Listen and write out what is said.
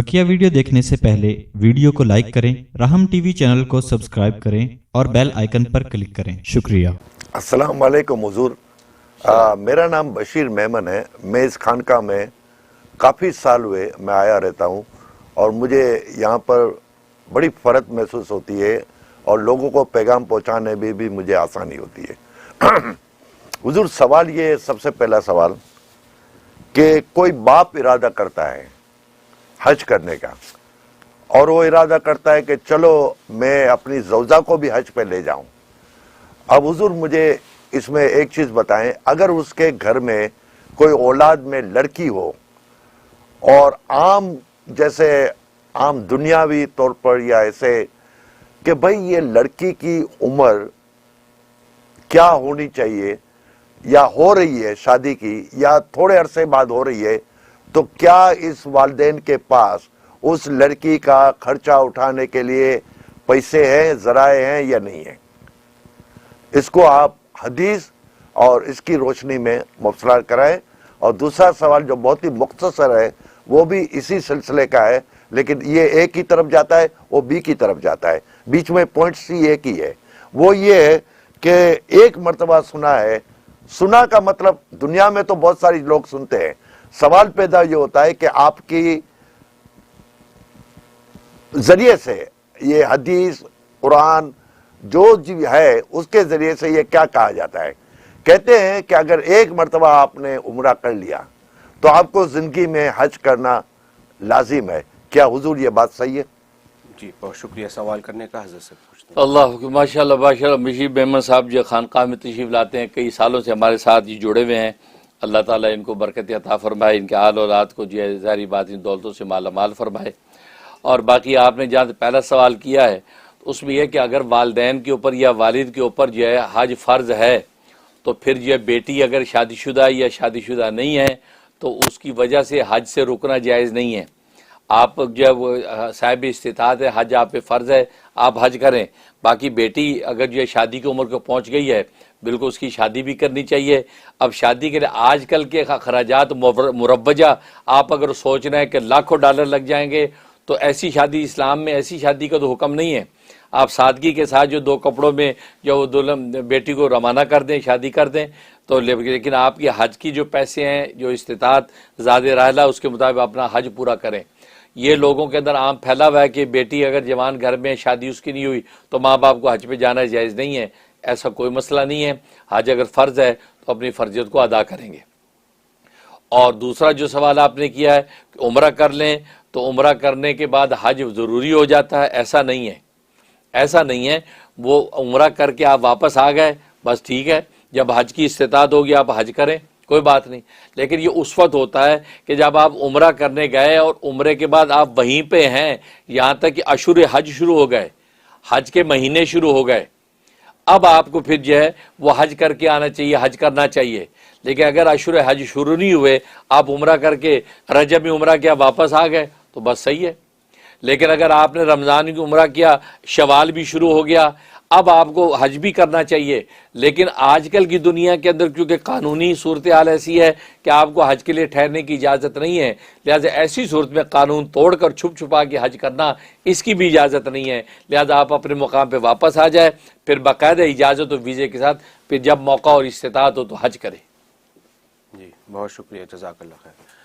बकिया video देखने से पहले वीडियो को लाइक करें, राहम टीवी चैनल को सब्सक्राइब करें और बेल आइकन पर क्लिक करें। शुक्रिया। अस्सलाम वालेकुम हुजूर। मेरा नाम बशीर मेमन है। मैं इस खानका में काफ़ी साल हुए मैं आया रहता हूँ और मुझे यहाँ पर बड़ी फ़र्क महसूस होती है और लोगों को पैगाम पहुँचाने में भी मुझे आसानी होती है। हुजूर, सवाल ये सबसे पहला सवाल कि कोई बाप इरादा करता है हज करने का और वो इरादा करता है कि चलो मैं अपनी ज़ौजा को भी हज पे ले जाऊं। अब हुजूर मुझे इसमें एक चीज़ बताएं, अगर उसके घर में कोई औलाद में लड़की हो और जैसे आम दुनियावी तौर पर या ऐसे कि भाई ये लड़की की उम्र क्या होनी चाहिए या हो रही है शादी की या थोड़े अरसे बाद हो रही है, तो क्या इस वालिदैन के पास उस लड़की का खर्चा उठाने के लिए पैसे हैं, ज़राए हैं या नहीं है? इसको आप हदीस और इसकी रोशनी में मुबसरा कराएं। और दूसरा सवाल जो बहुत ही मुख्तसर है वो भी इसी सिलसिले का है, लेकिन ये ए की तरफ जाता है, वो बी की तरफ जाता है, बीच में पॉइंट सी एक ही है। वो ये है कि एक मर्तबा सुना का मतलब दुनिया में तो बहुत सारी लोग सुनते हैं। सवाल पैदा ये होता है कि आपकी जरिए से ये हदीस कुरान जो है उसके जरिए से ये क्या कहा जाता है? कहते हैं कि अगर एक मर्तबा आपने उम्रा कर लिया तो आपको जिंदगी में हज करना लाजिम है। क्या हुजूर ये बात सही है? जी, बहुत शुक्रिया सवाल करने का। हज़रत से पूछते हैं। अल्लाह माशाल्लाह माशाल्लाह। बशीर मेमन साहब जो खानकाह में तशरीफ़ लाते हैं, कई सालों से हमारे साथ ये जुड़े हुए हैं। अल्लाह ताला इनको बरकत अता फरमाए, इनके आल औलाद को जो है ज़ाहिर बात इन दौलतों से माला माल फरमाए। और बाकी आपने जहाँ पहला सवाल किया है तो उसमें यह कि अगर वालिदैन के ऊपर या वालिद के ऊपर जो है हज फ़र्ज़ है तो फिर जो है बेटी अगर शादीशुदा या शादीशुदा नहीं है तो उसकी वजह से हज से रुकना जायज़ नहीं है। आप जब साहिब इस्तिताअत है, हज आप पे फ़र्ज़ है, आप हज करें। बाकी बेटी अगर जो है शादी की उम्र को पहुंच गई है, बिल्कुल उसकी शादी भी करनी चाहिए। अब शादी के लिए आजकल के खराजात मुरव्वजा आप अगर सोच रहे हैं कि लाखों डॉलर लग जाएंगे तो ऐसी शादी, इस्लाम में ऐसी शादी का तो हुक्म नहीं है। आप सादगी के साथ जो दो कपड़ों में जो वो दुल्हन बेटी को रवाना कर दें, शादी कर दें तो, लेकिन आपकी हज की जो पैसे हैं, जो इस्तिताअत ज़ादे रहला उसके मुताबिक अपना हज पूरा करें। ये लोगों के अंदर आम फैला हुआ है कि बेटी अगर जवान घर में शादी उसकी नहीं हुई तो माँ बाप को हज पे जाना जायज़ नहीं है। ऐसा कोई मसला नहीं है। हज अगर फ़र्ज़ है तो अपनी फ़र्जियत को अदा करेंगे। और दूसरा जो सवाल आपने किया है कि उम्रा कर लें तो उम्रा करने के बाद हज ज़रूरी हो जाता है, ऐसा नहीं है। ऐसा नहीं है। वो उम्रा करके आप वापस आ गए, बस ठीक है, जब हज की इस्तिताअत होगी आप हज करें, कोई बात नहीं। लेकिन ये उस वक्त होता है कि जब आप उम्रा करने गए और उम्रे के बाद आप वहीं पे हैं, यहाँ तक कि अशुर हज शुरू हो गए, हज के महीने शुरू हो गए, अब आपको फिर जो है वो हज करके आना चाहिए, हज करना चाहिए। लेकिन अगर अशुर हज शुरू नहीं हुए, आप उम्रा करके रजब में उम्रा किया वापस आ गए तो बस सही है। लेकिन अगर आपने रमज़ान की उम्रा किया, शवाल भी शुरू हो गया, अब आपको हज भी करना चाहिए। लेकिन आजकल की दुनिया के अंदर क्योंकि कानूनी सूरत हाल ऐसी है कि आपको हज के लिए ठहरने की इजाज़त नहीं है, लिहाजा ऐसी सूरत में कानून तोड़कर छुप छुपा के हज करना, इसकी भी इजाज़त नहीं है। लिहाजा आप अपने मुकाम पर वापस आ जाए, फिर बाकायदा इजाज़त और वीज़े के साथ फिर जब मौका और इस्तिताअत हो तो हज करें। जी, बहुत शुक्रिया, जज़ाकल्लाह खैर।